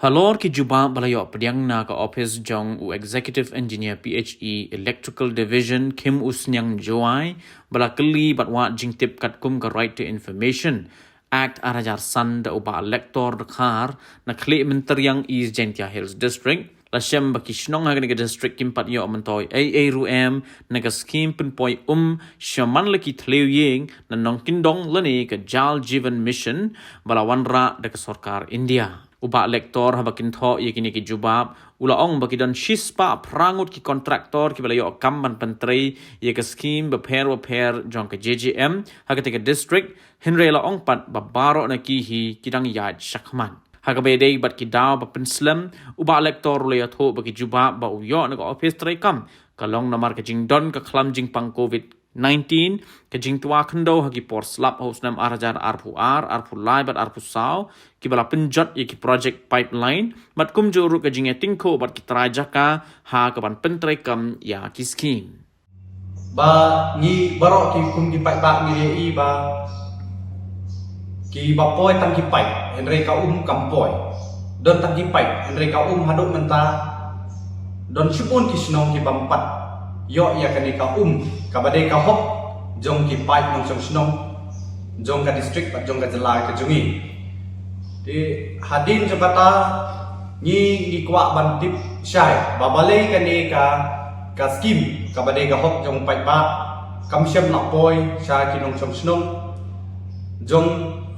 Halor ki juba balayo pediang na ka office jong u executive engineer PHE electrical division Kim Usnyang Joai balakeli batwa jingtip katkum ka right to information act arajar san da uba Lektor Dkhar na kli menteriang is Jaintia Hills district la shem baki shnong ha ga district kimpat yo Myntoi AA ruem na ka scheme punpoi shaman laki thlewing na nongkindong lani ka jal jivan mission balawanra da ka sarkar India Uba Lektor habakin tho yakini ki jubab ulaong bakidon shispa prangut ki kontraktor ki balayo kamban pentri ye ka scheme beper jong ka JJM hagate ka district hinre laong pat babaro na ki hi kidang yad shakman hagabede bat ki daw ba penslam uba Lektor le tho baki jubab ba uyo na ka office trai kam kalong namar ka jingdon ka khlam jing pang COVID-19 ke jing tua khando hagi por slap house nam arajar arpu lai bat arpu sao ki bala penjot ye ki project pipeline mat kum joru ke jing tingko bat ki trajaka ha ka ban pentrai kam ya ki scheme ba ni barok ki kum ki pai ba ni ba ki ba poi tam ki pai henre ka kampoi don tam ki pai henre ka hadok menta don shupun ki snong ki bampat yo ya kani ka kabade ka hop jong ki pai nong song snong jong ka district pat jong ka jala ka jungi di hadin jabata ni kwa bantip syai babale kani ka scheme kabade ka hop jong pai ba kamsyam na poi sya ki nong song snong jong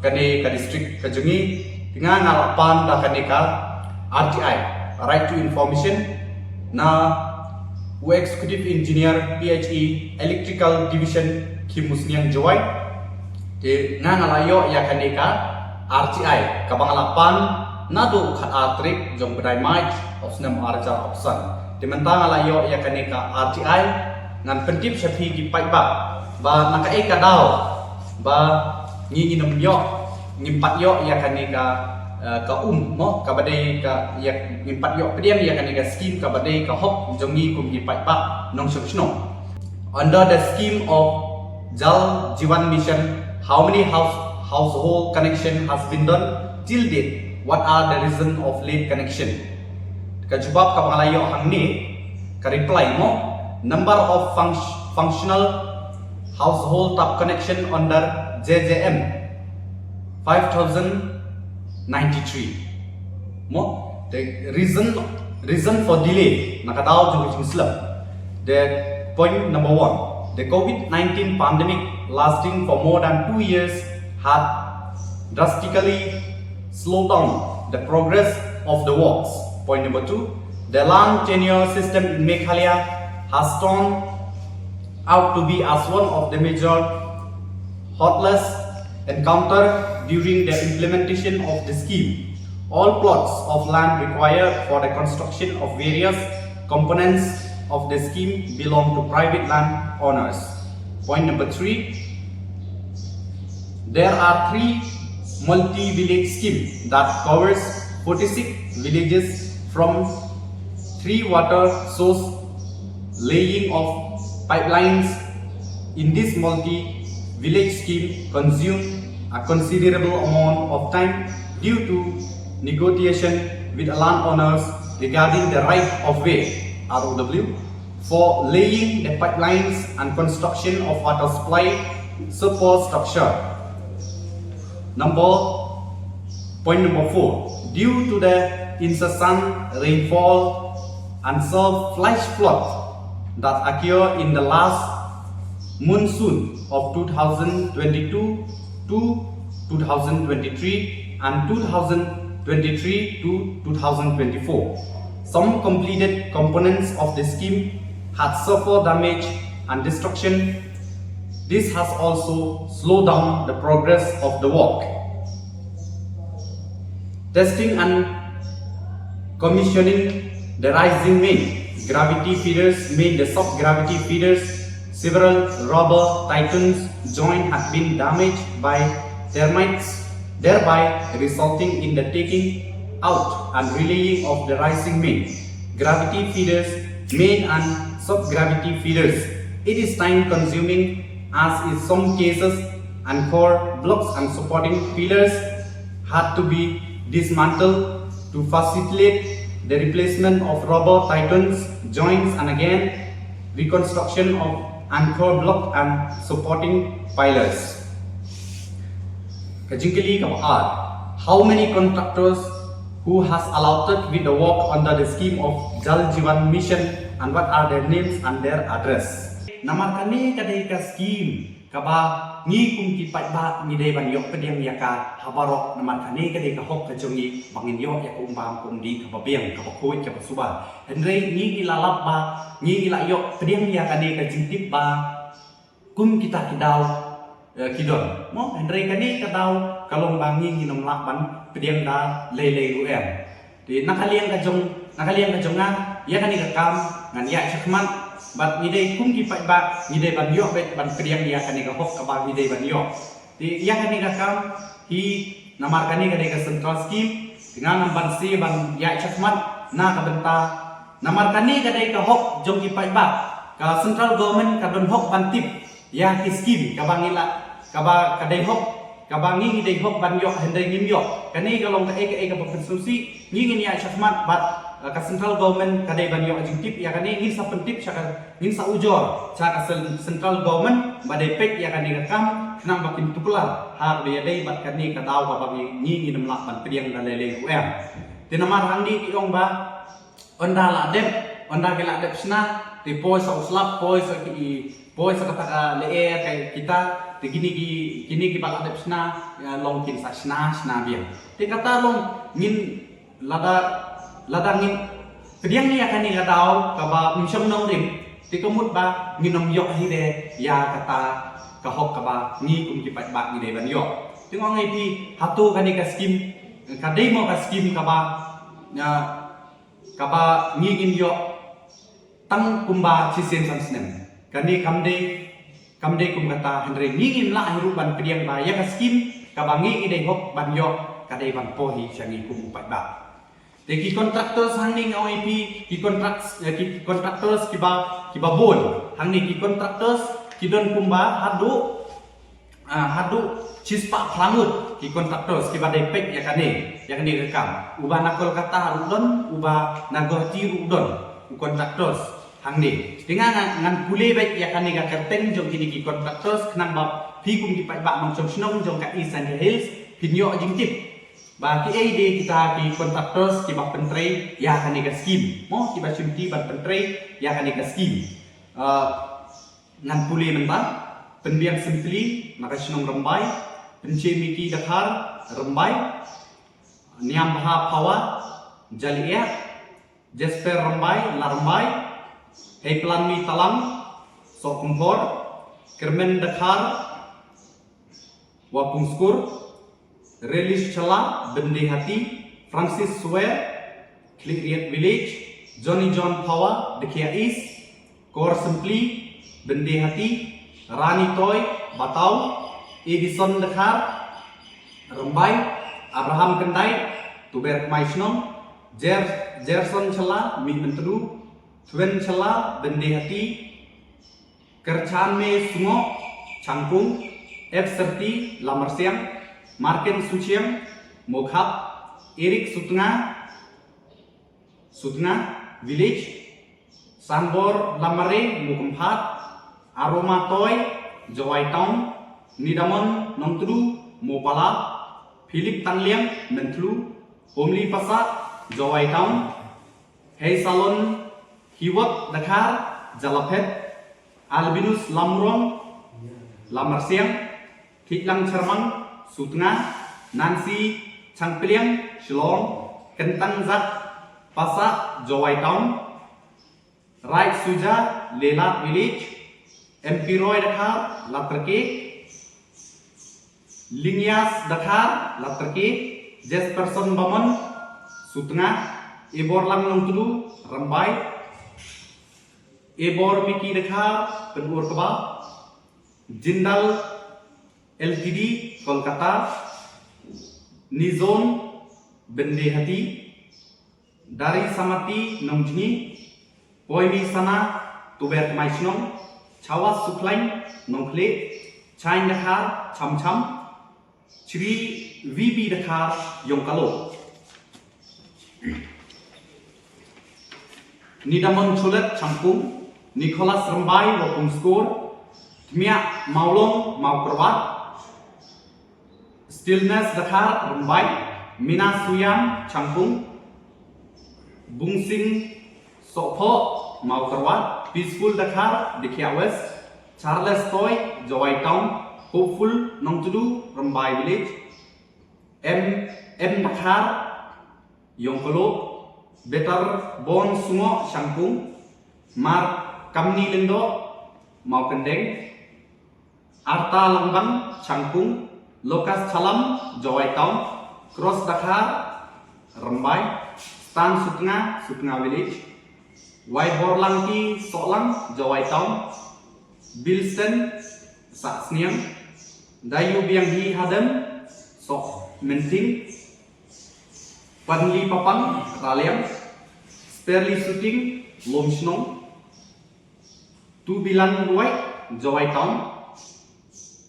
kani ka district ka jungi tinga ngalapan da kani ka RTI right to information na Executive Engineer PHE Electrical Division Kim Usnyang Joai di ngalayo ya kaneka RTI kabangalapan nado khat atrik jong bedai maj osnam arja opsan di mentang ngalayo ya kaneka RTI ngan pentip syafi ki pai ba nakae ka daw ba ngi nom yo ngimpat yo ya kaneka ka mo kabade ka yak impat yo pediam ya kan ga scheme kabade ka hop jongi kum gi pai pa nong sokshno under the scheme of jal jivan mission how many household connection has been done till date what are the reason of late connection ka jawab ka pangalayo hangni ka reply mo number of functional household tap connection under JJM 5,093 mo the reason for delay nakataw jung Islam the point number 1 the COVID-19 pandemic lasting for more than 2 years had drastically slowed down the progress of the works. Point number 2 the land tenure system in Meghalaya has turned out to be as one of the major hurdles encountered during the implementation of the scheme. All plots of land required for the construction of various components of the scheme belong to private land owners. Point number 3 there are 3 multi-village schemes that covers 46 villages from 3 water source laying of pipelines in this multi-village scheme consume a considerable amount of time due to negotiation with landowners regarding the right of way (ROW) for laying the pipelines and construction of water supply support structure. Point number 4 due to the incessant rainfall and flash floods that occur in the last monsoon of 2022 to 2023 and 2023 to 2024. Some completed components of the scheme had suffered damage and destruction. This has also slowed down the progress of the work. Testing and commissioning the rising main gravity feeders made the sub-gravity feeders. Several rubber Titans joint had been damaged by termites, thereby resulting in the taking out and relaying of the rising main gravity feeders, main and sub-gravity feeders. It is time consuming as in some cases and core blocks and supporting pillars had to be dismantled to facilitate the replacement of rubber tightens, joints, and again reconstruction of anchor block and supporting pillars. Kajingkili kabar, how many contractors who has allotted with the work under the scheme of Jal Jeevan Mission and what are their names and their address? Namarkani kadai ka scheme kaba ngi kum ki ba ni dei ban yok pediang yaka habarok namarkani kadai ka hok ka jongi bangin yok ya kum bam kum di ka biang ka khoi ka suba henrei ngi lalap ba ngi la yok pediang yaka ni ka jintip ba kum kita kidau kidon mo henrei kani kadau kalong bangi ngi nom lak ban pediang da lele ruem di nakaliang ka jonga ya kani ka kam ngan ya chakman bat ngidei kum ki pai ba ngidei ban yok bet ban kriang ya kani ka hok ka ba ngidei ban yok ti ya kani ka kam hi namar kani ka de ka central scheme dengan ban si ban ya chakmat na ka benta namar kani ka de ka hok jong ki pai ba ka central government ka don hok ban tip ya ki scheme ka bangila ka ba ka de hok ka bangi ngidei hok ban yok hendai ngim yok kani ka long ka e ka konstruksi ngin ya chakmat bat ka central government kadai banyo ajungtip ya kani ngin sa pentip ngin sa ujor cha central government badai pek ya kani kam nang bakin tukular har dia dei bat kani ka daw ka bagi ngi nam lak ban priang da lele uem tinamar handi ti ong ba onda la dep onda ke la dep sna ti poi sa uslap poi sa kata le kai kita ti kini ki bala dep sna long kin sa sna biang ti kata long ngin ladangin kediang ni akan ni ladau kaba msyam nong rim ti komut ba nginom yok hi de ya kata kahok kaba ni kum ki pat ba ni de ban yok tengok ngai pi hatu kan ni ka skim ka dei mo ka skim kaba ni ngin yok tang kumba chisen sam snem kan ni kam de kum kata hendre ni ngin la hiru ban kediang ba ya ka skim kaba ngi de hok ban yok ka dei ban pohi changi kum pat ba Ki kontraktor hang ni ngau ki kontraktor ki ba bon hang ni ki kontraktor ki don kumba hadu cispa plangut ki kontraktor ki ba depek ya kane rekam uba nakol kata rudon uba nagoti rudon kontraktor hang ni dengan ngan kule baik ya kane ga kerteng jong kini ki kontraktor kenang ba pi kum ki pa ba mang jong snong jong ka East Hills pinyo jingtip ba ki ide kita ki kontraktor ki ba pentrei ya kan ka scheme mo ki ba chunti ba pentrei ya kan ka scheme ngan pule menta penbiang simply maka sinong rembai penci ki Dkhar rembai niam baha pawa jalia jesper rembai la rembai hei plan mi talang so kumpor kermen Dkhar wa pungskur Relish Chala, Bendi Hati, Francis Swear, Klikriat Village, Johnny John Power, Dkhar East, Kor Simply, Bendi Hati, Rani Toy, Batau, Edison Dkhar, Rambai, Abraham Kendai, Tuber Maishnong, Gerson Chala, Myntoi, Twen Chala, Bendi Hati, Kerchan Sungo, Changkung, F30, Lamarsiang, Marken Suciang, Mokhap, Eric Sutna, Village, Sambor Lamare, Mukumpat, Aroma Toy, Jawai Town, Nidamon Nongtru, Mopala, Philip Tanliang, Mentlu, Homli Pasat, Jawai Town, Hei Salon, Hiwat Dkhar, Jalapet, Albinus Lamrong, Lamarsiang, Kitlang Charmang, Sutna, Nancy Changpiliang, Shillong, Kentang Zat, Pasa, Jawai Town, Rai Suja, Lela Village, MP Roy Dkhar, Latrake, Lingyas Dkhar, Latrake, Jesperson Bamon, Sutna, Ebor Lang Nongtulu, Rambai, Ebor Miki Dkhar, Penur Keba, Jindal LTD, Kolkata, Nizon, Bendi Hati, Dari Samati, Nongjini, Poimi Sana, Tuber Maishnong, Chawas Suklain, Nongkle, Chain Dkhar, Cham Cham, Chri VB Dkhar, Yongkalo. Nidamon Chulet Champung, Nicholas Rambai Wapung Score, Tmia Maulong Maukerwat, Stillness Dkhar Rambai, Mina Suyam Champung, Bungsing Sokho Maukerwat, Peaceful Dkhar Dkhar West, Charles Toy Jowai Town, Hopeful Nongtudu Rambai Village, M Dkhar Yongkolo, Better Bon Sumo Shampung, Mar Kamni Lindo Maukendeng, Arta Langbang Champung, Lokas Chalam Jowai Town, Cross Dkhar Rambai, Stan Sukna Village, Waibor Langki Soklang Jowai Town, Bilston Saksniang, Dayu Bianghi Hadem Sok Menting, Panli Papang Raliam, Sperli Shooting Lomshnong, Tubilan Luai Jowai Town,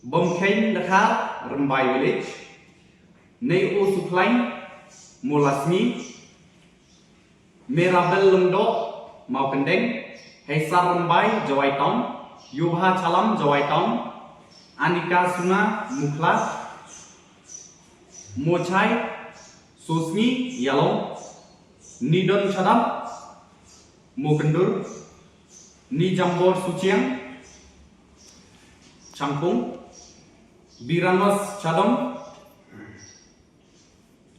Bomkain Dkhar Rambai Village, Neo Suklain Molasmi, Merabel Lungdo Maukendeng, Hesar Rambai Jowai Town, Yubha Chalam Jowai Town, Anika Suna Mukla, Mochai Susmi Yalong, Nidon Shadam Mokendur, Nijambor Suciang Champung, Biranos Chadong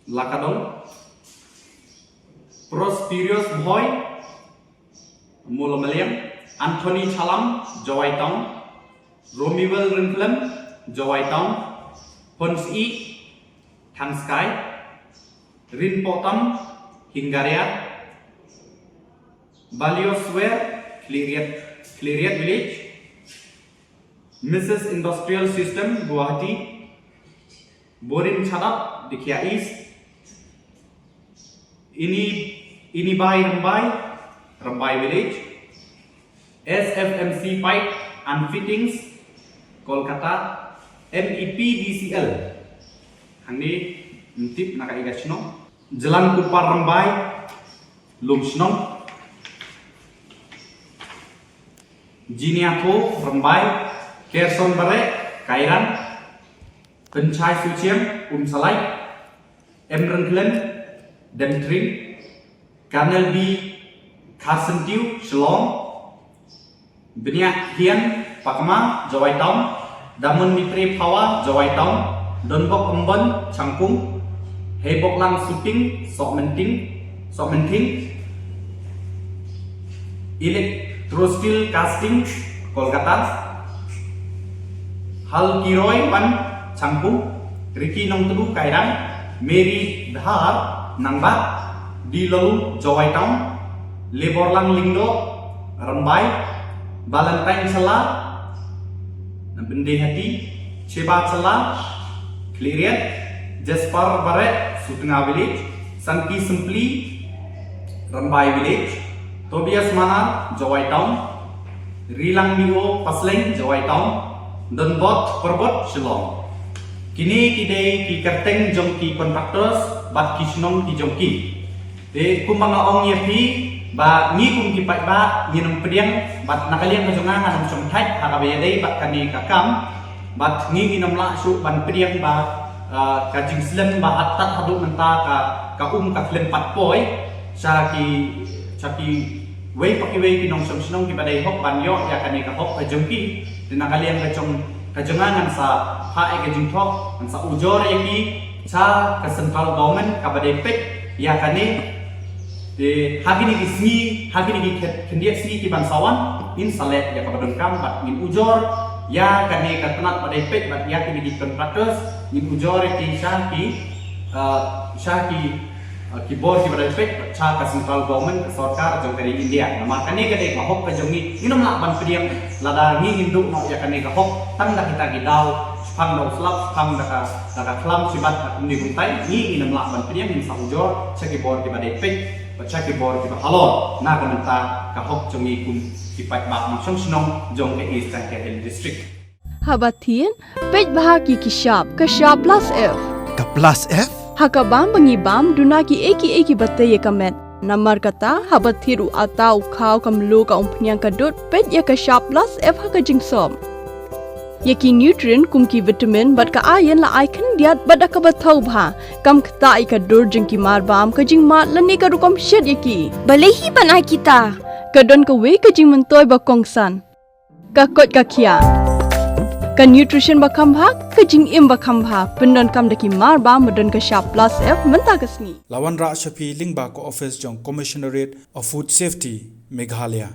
Lakadong, Prosperious Boy Molomeliam, Anthony Chalam Jowai Town, Romivel Rinflem Jowai Town, Ponsi Tangskai, Rinpotam Hingaria, Baliosware Cleriat Village, Mrs. Industrial System Guwahati, Borin Chadap Dkhar East, Inibai Rambai Village, SFMC Pipe and Fittings Kolkata, MEPDCL Hangni Ntip Nakaigasno, Jalan Kupar Rambai Lumshnong, Jiniato Rambai, Kerson Bare Kairan, Penchai Suciam Salai, Emrenklen Demtring, Colonel B Karsentiu Shillong, Benya Hian Pakma Jowai Town, Damun Mitre Pawa Jowai Town, Donbok Umbon Changkung, Hebok Lang Shooting Sok Menting, Electrosteel Casting Kolkata, Hal Kiroi Pan Changkung, Ricky Nongtudu Kairang, Mary Dkhar Nangbat, Dilalu Jowai Town, Leborlang Lingdo Rambai, Valentine Salah Bendehati, Cheba Salah Cleriat, Jasper Baret Sutna Village, Sanki Simply Rambai Village, Tobias Manar Jowai Town, Rilang Miho Pasleng Jowai Town, Donbot Perbot Shillong. Kini kidai ki kerteng jong ki Kontraktor bat ki Shillong ki jong ki. De kumanga ong yepi ba ni kum ki pai ba ni nang pediang bat nakalian ka jonga nang som thai harabe dei bat kani kakam bat ni nam la su ban pediang ba ka jingslen ba atat hadu menta ka klem pat poi chaki wei pakiwei ki nong som Shillong ki badai hok ban yo ya kani ka hok ka jong ki de nakalian ka kajongan sa ha e jingthok sa ujor yaki cha ka central government ka badai pek ya kani de hagini ki kendiat sni ki bangsawan in salet ya ka badon kam bat min ujor ya kani ka tenat badai pek bat ya kini ki contractors min ujor ki ki bor ki badai pek cha ka central government ka sarkar jong kari India nama kani ka de ka hok ka jongi inom la ban pediam ladar ni hindu no ya kani ka hok tang da kita gidau phang dau slap phang da klam sibat ni buntai ni inom la ban pediam in sa ujor cha ki bor ki badai pek ba cha ki bor ki ba halon na ka menta ka hok jongi kum ki pai ba ma Shillong jong ke East Tang district Habatin pej bahagi ki shop ka shop plus F Ka plus F Hakabam bangibam dunaki eki batay kamet. Namar kata habat thiru atau kau kamlu ka umpnyang kadut pet ya ka sharp plus f ha ka jingsom. Yaki nutrient kumki vitamin bat ka iron la icon diat bat ka bathau bha kam kata I ka dur jingki mar bam ka jing mat lani ka rukom shed yaki. Balehi banai kita. Kadon ka we ka jing Myntoi ba kongsan. Ka kot ka kia. Ka nutrition ba kambha ka jing im ba kambha pendon kam daki mar bam madon ka sharp plus f menta kasni. Lawan Ra Shafi Lingba ko office jong Commissionerate of Food Safety Meghalaya.